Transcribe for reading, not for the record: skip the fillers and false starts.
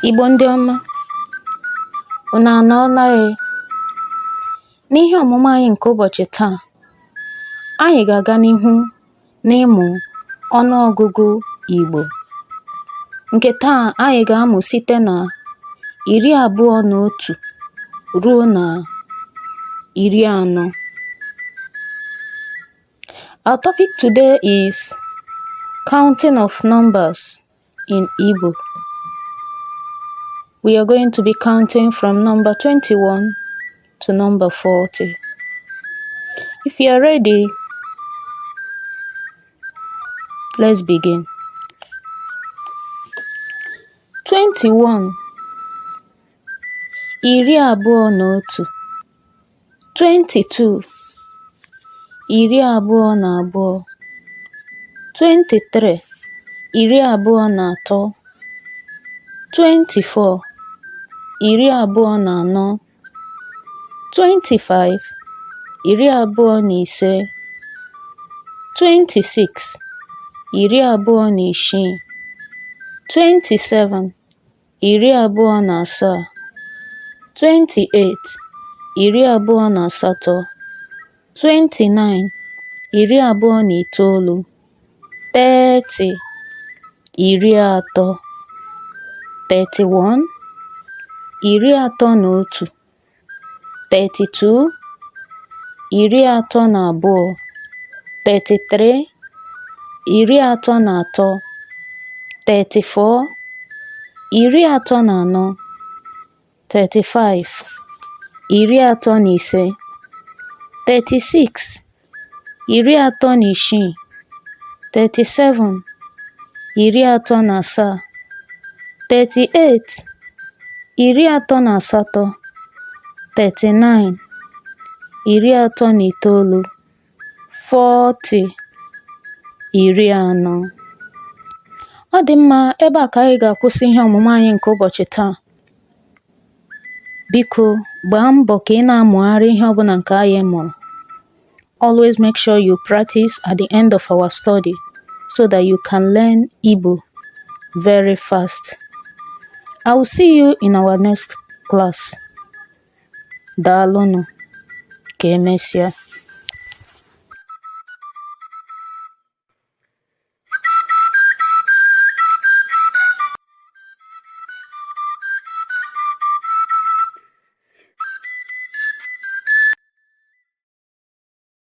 Igbo ndị ọma, unu anọọla e? N'ihe ọmụmụ anyị nke ụbọchị taa, anyị ga-aga n'ihu n'ịmụ ọnụọgụgụ Igbo. Nke taa anyị ga-amụ site na 21 ruo na 40. Our topic today is counting of numbers in Igbo. We are going to be counting from number 21 to number 40. If you are ready, let's begin. 21, 21, 22, 22, 23, 23, 24, 24, 25, 25, 26, 26, 27, 27, 28, 28, 29, 29, 30, 30, 31, 31, 32, 32, 33, 33, 34, 34, 35, 35, 36, 36, 37, 37, 38, 38, 39, 39, 40, 40. Ọ dị mma, ebe a ka anyị ga-akwụsị ihe ọmụmụ anyị nke ụbọchị taa. Biko, gbaa mbọ ka ị na-amụgharị ihe ọbụla nke anyị mụrụ. Always make sure you practice at the end of our study so that you can learn Igbo very fast. I will see you in our next class. Daalụnụ, ka emesịa.